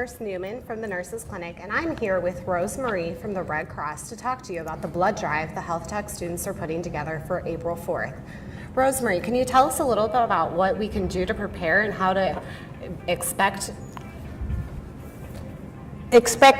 Nurse Newman from the Nurses Clinic, and I'm here with Rose Marie from the Red Cross to talk to you about the blood drive the Health Tech students are putting together for April 4th. Rose Marie, can you tell us a little bit about what we can do to prepare and how to expect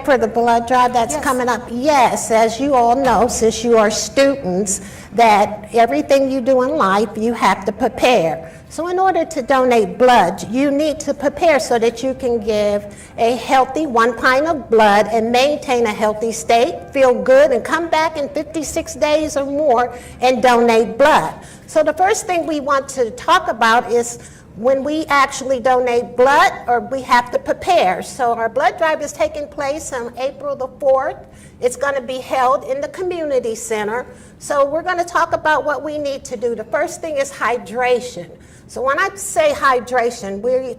for the blood drive that's coming up? Yes, as you all know, since you are students, that everything you do in life, you have to prepare. So in order to donate blood, you need to prepare so that you can give a healthy 1 pint of blood and maintain a healthy state, feel good, and come back in 56 days or more and donate blood. So the first thing we want to talk about is when we actually donate blood, or we have to prepare. So our blood drive is taking place on April the 4th. It's going to be held in the community center. So we're going to talk about what we need to do. The first thing is hydration. So when I say hydration,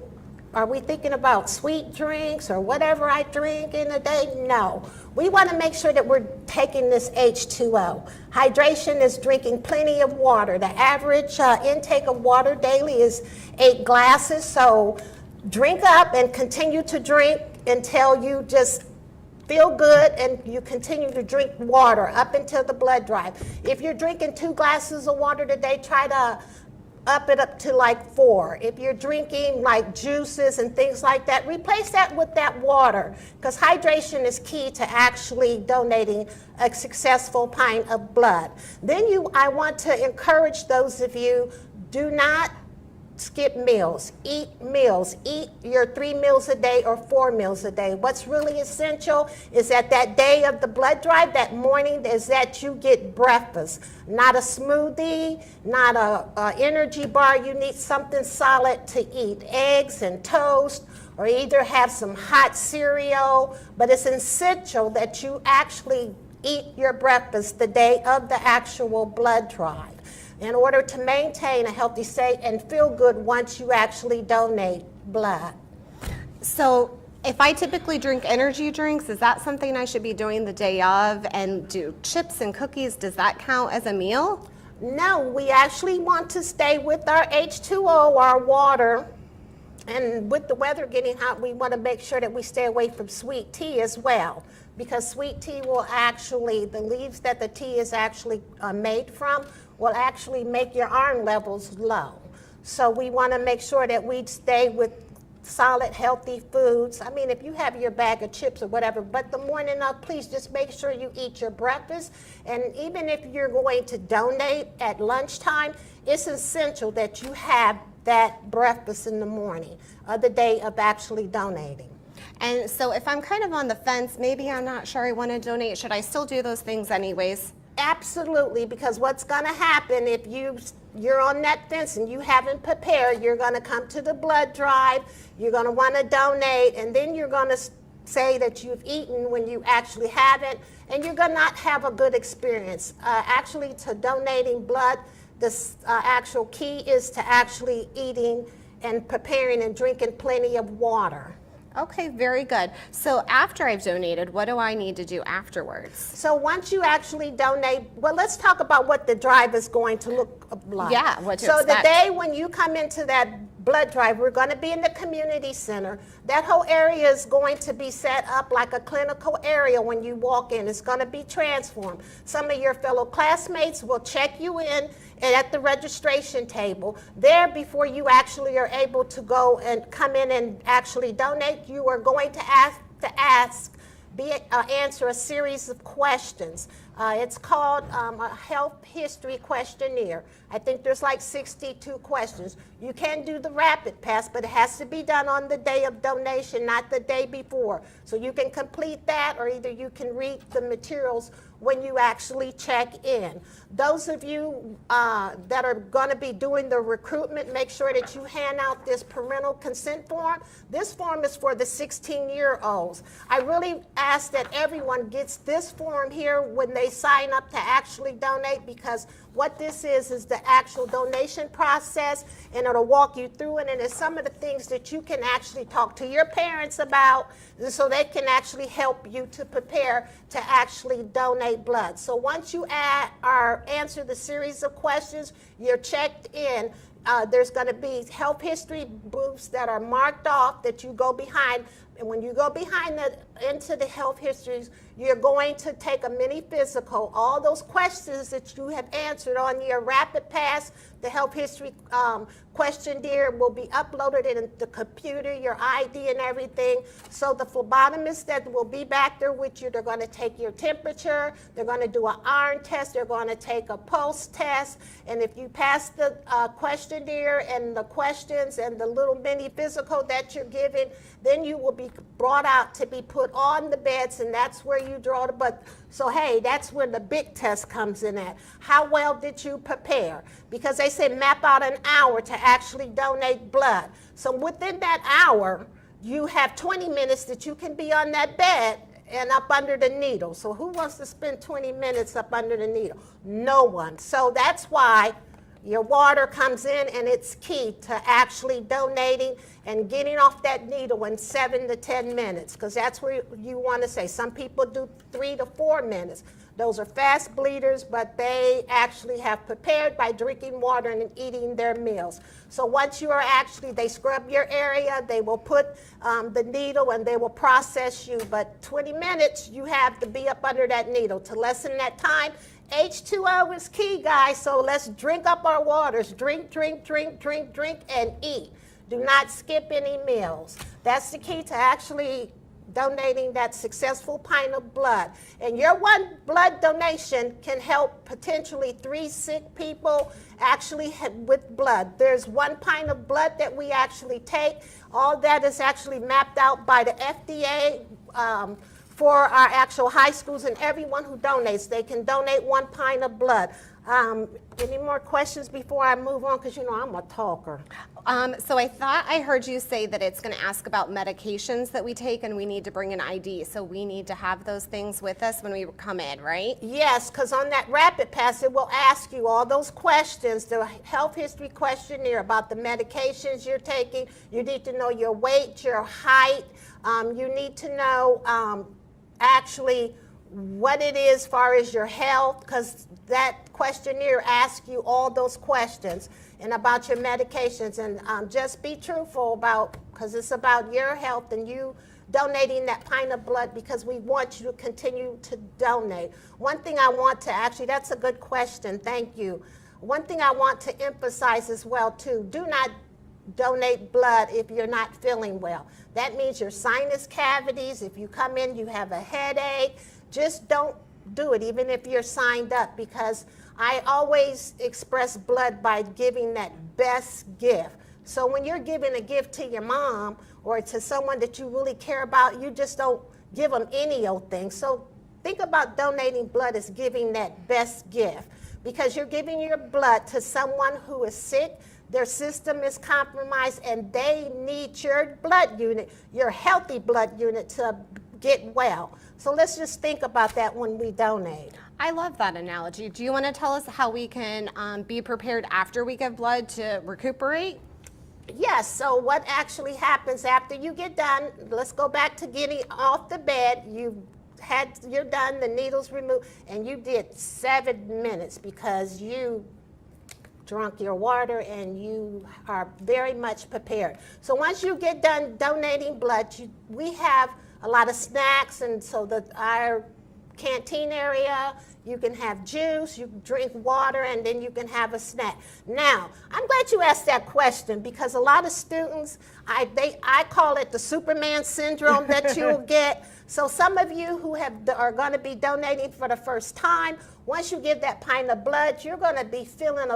are we thinking about sweet drinks or whatever I drink in a day? No. We want to make sure that we're taking this H2O. Hydration is drinking plenty of water. The average intake of water daily is 8 glasses. So drink up and continue to drink until you just feel good, and you continue to drink water up until the blood drive. If you're drinking 2 glasses of water today, try to up it up to like 4. If you're drinking like juices and things like that, replace that with that water, because hydration is key to actually donating a successful pint of blood. Then I want to encourage those of you, do not skip meals. Eat meals. Eat your 3 meals a day or 4 meals a day. What's really essential is that day of the blood drive, that morning, is that you get breakfast. Not a smoothie, not a energy bar. You need something solid to eat. Eggs and toast, or either have some hot cereal. But it's essential that you actually eat your breakfast the day of the actual blood drive, in order to maintain a healthy state and feel good once you actually donate blood. So if I typically drink energy drinks, is that something I should be doing the day of? And do chips and cookies, does that count as a meal? No, we actually want to stay with our H2O, our water. And with the weather getting hot, we want to make sure that we stay away from sweet tea as well, because sweet tea will actually, the leaves that the tea is actually made from, will actually make your iron levels low. So we want to make sure that we stay with solid, healthy foods. I mean, if you have your bag of chips or whatever, but the morning of, please just make sure you eat your breakfast. And even if you're going to donate at lunchtime, it's essential that you have that breakfast in the morning of the day of actually donating. And so if I'm kind of on the fence, maybe I'm not sure I want to donate, should I still do those things anyways? Absolutely, because what's going to happen if you're on that fence and you haven't prepared, you're going to come to the blood drive, you're going to want to donate, and then you're going to say that you've eaten when you actually haven't, and you're going to not have a good experience. Actually, to donating blood, the actual key is to actually eating and preparing and drinking plenty of water. Okay, very good. So after I've donated, what do I need to do afterwards? So once you actually donate, well, let's talk about what the drive is going to look like. Yeah, what to expect. So the day when you come into that blood drive, we're going to be in the community center. That whole area is going to be set up like a clinical area when you walk in. It's going to be transformed. Some of your fellow classmates will check you in and at the registration table. There, before you actually are able to go and come in and actually donate, you are going to answer a series of questions. It's called a health history questionnaire. I think there's like 62 questions. You can do the rapid pass, but it has to be done on the day of donation, not the day before. So you can complete that, or either you can read the materials when you actually check in. Those of you that are going to be doing the recruitment, make sure that you hand out this parental consent form. This form is for the 16-year-olds. I really ask that everyone gets this form here when they sign up to actually donate, because what this is the actual donation process, and it'll walk you through it, and it's some of the things that you can actually talk to your parents about, so they can actually help you to prepare to actually donate blood. So once you answer the series of questions, you're checked in. There's going to be health history booths that are marked off that you go behind. And when you go into the health histories, you're going to take a mini physical. All those questions that you have answered on your rapid pass, the health history questionnaire will be uploaded in the computer, your ID and everything. So the phlebotomist that will be back there with you, they're going to take your temperature, they're going to do an iron test, they're going to take a pulse test, and if you pass the questionnaire and the questions and the little mini physical that you're given, then you will be brought out to be put on the beds, and that's where you draw the blood. So hey, that's where the big test comes in at. How well did you prepare? Because they say map out an hour to actually donate blood. So within that hour, you have 20 minutes that you can be on that bed and up under the needle. So who wants to spend 20 minutes up under the needle? No one. So that's why your water comes in, and it's key to actually donating and getting off that needle in 7 to 10 minutes, because that's where you want to say. Some people do 3 to 4 minutes. Those are fast bleeders, but they actually have prepared by drinking water and eating their meals. So once you are they scrub your area, they will put the needle and they will process you. But 20 minutes, you have to be up under that needle. To lessen that time, H2O is key, guys, so let's drink up our waters. Drink, drink, drink, drink, drink, and eat. Do not skip any meals. That's the key to actually donating that successful pint of blood. And your one blood donation can help potentially 3 sick people actually with blood. There's 1 pint of blood that we actually take. All that is actually mapped out by the FDA for our actual high schools, and everyone who donates, they can donate 1 pint of blood. Any more questions before I move on? Because you know I'm a talker. So I thought I heard you say that it's going to ask about medications that we take, and we need to bring an ID. So we need to have those things with us when we come in, right? Yes, because on that rapid pass, it will ask you all those questions, the health history questionnaire about the medications you're taking. You need to know your weight, your height. You need to know actually what it is as far as your health, because that questionnaire asks you all those questions, and about your medications. And just be truthful because it's about your health and you donating that pint of blood, because we want you to continue to donate. One thing I want to that's a good question, thank you. One thing I want to emphasize as well too, do not donate blood if you're not feeling well. That means your sinus cavities, if you come in, you have a headache, just don't do it, even if you're signed up, because I always express blood by giving that best gift. So when you're giving a gift to your mom or to someone that you really care about, you just don't give them any old thing. So think about donating blood as giving that best gift, because you're giving your blood to someone who is sick, their system is compromised, and they need your blood unit, your healthy blood unit, to get well. So let's just think about that when we donate. I love that analogy. Do you want to tell us how we can be prepared after we give blood to recuperate? Yes, so what actually happens after you get done, let's go back to getting off the bed. You're done, the needle's removed, and you did 7 minutes because you drunk your water and you are very much prepared. So once you get done donating blood, we have a lot of snacks, and so our canteen area, you can have juice, you can drink water, and then you can have a snack. Now, I'm glad you asked that question, because a lot of students, I call it the Superman syndrome that you'll get. So some of you who are going to be donating for the first time, once you give that pint of blood, you're going to be feeling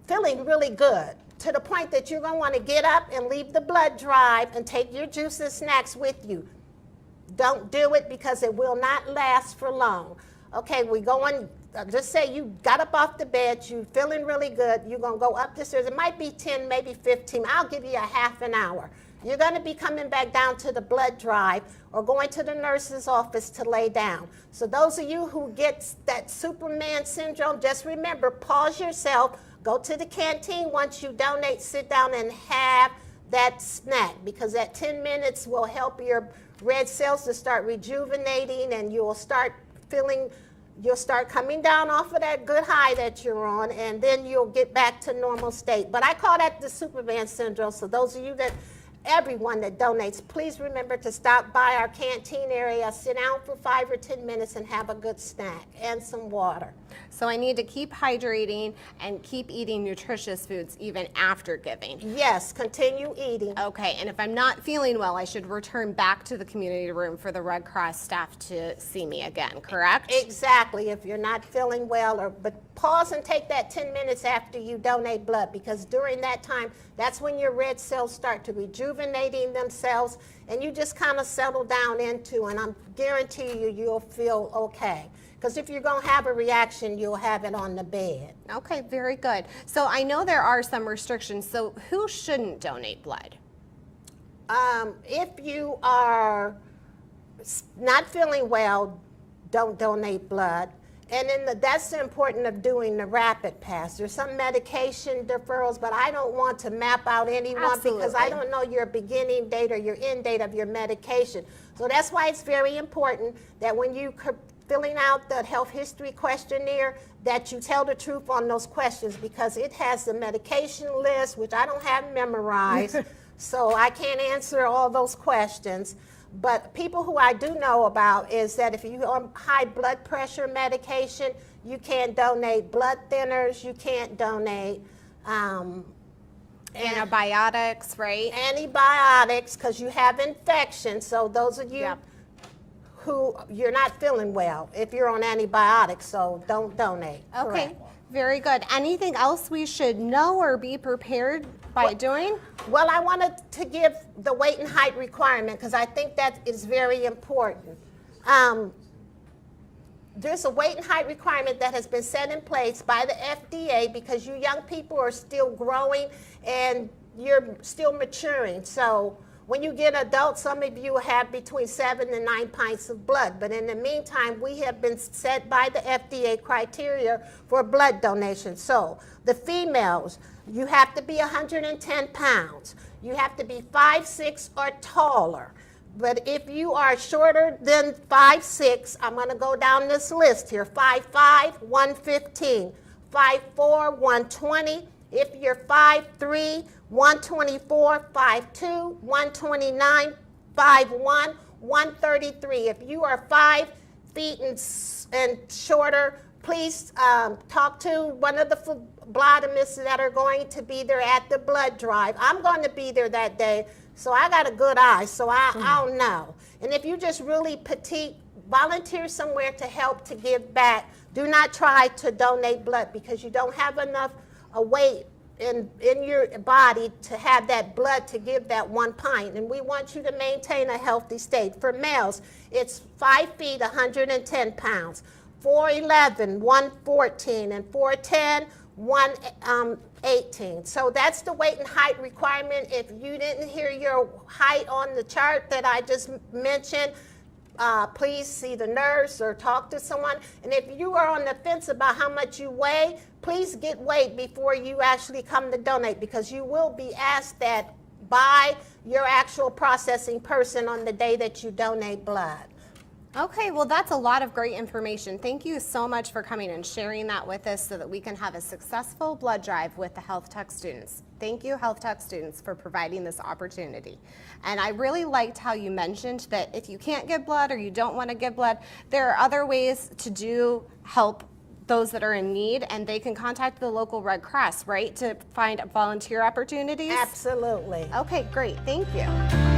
feeling really good, to the point that you're going to want to get up and leave the blood drive and take your juice and snacks with you. Don't do it, because it will not last for long. Okay, we going, just say you got up off the bed, you feeling really good, you're going to go up the stairs. It might be 10, maybe 15. I'll give you a half an hour. You're going to be coming back down to the blood drive or going to the nurse's office to lay down. So those of you who get that Superman syndrome, just remember, pause yourself, go to the canteen once you donate, sit down and have that snack, because that 10 minutes will help your red cells to start rejuvenating, and you'll start coming down off of that good high that you're on, and then you'll get back to normal state. But I call that the Superman syndrome. So those of you that everyone that donates, please remember to stop by our canteen area, sit down for 5 or 10 minutes and have a good snack and some water. So I need to keep hydrating and keep eating nutritious foods even after giving. Yes, continue eating. Okay, and if I'm not feeling well, I should return back to the community room for the Red Cross staff to see me again, correct? Exactly, if you're not feeling well, but pause and take that 10 minutes after you donate blood, because during that time, that's when your red cells start to rejuvenating themselves and you just kind of settle down into, and I'm guarantee you, you'll feel okay. Because if you're going to have a reaction, you'll have it on the bed. Okay, very good. So I know there are some restrictions, so who shouldn't donate blood? If you are not feeling well, don't donate blood. And then that's the important of doing the rapid pass. There's some medication deferrals, but I don't want to map out anyone because I don't know your beginning date or your end date of your medication. So that's why it's very important that when you filling out the health history questionnaire, that you tell the truth on those questions, because it has the medication list, which I don't have memorized, so I can't answer all those questions. But people who I do know about is that if you're on high blood pressure medication, you can't donate blood thinners, you can't donate antibiotics, right? Antibiotics, because you have infection. So those of you who you're not feeling well if you're on antibiotics, so don't donate. Okay, Correct. very good. Anything else we should know or be prepared by doing? Well, I wanted to give the weight and height requirement because I think that is very important. There's a weight and height requirement that has been set in place by the FDA because you young people are still growing and you're still maturing. So when you get adults, some of you have between 7 and 9 pints of blood. But in the meantime, we have been set by the FDA criteria for blood donation. So the females, you have to be 110 pounds. You have to be 5'6" or taller. But if you are shorter than 5'6", I'm going to go down this list here. 5'5", 115. 5'4", 120. If you're 5'3", 124, 5'2", 129, 5'1", 133. If you are 5 feet and shorter, please talk to one of the phlebotomists that are going to be there at the blood drive. I'm going to be there that day, so I got a good eye, so I'll know. And if you just really petite, volunteer somewhere to help to give back. Do not try to donate blood because you don't have enough weight in your body to have that blood to give that 1 pint. And we want you to maintain a healthy state. For males, it's 5 feet, 110 pounds. 4'11", 114, and 4'10", 118. So that's the weight and height requirement. If you didn't hear your height on the chart that I just mentioned, please see the nurse or talk to someone. And if you are on the fence about how much you weigh, please get weighed before you actually come to donate, because you will be asked that by your actual processing person on the day that you donate blood. Okay, well, that's a lot of great information. Thank you so much for coming and sharing that with us so that we can have a successful blood drive with the Health Tech students. Thank you, Health Tech students, for providing this opportunity. And I really liked how you mentioned that if you can't give blood or you don't want to give blood, there are other ways to help those that are in need, and they can contact the local Red Cross, right, to find volunteer opportunities? Absolutely. Okay, great. Thank you.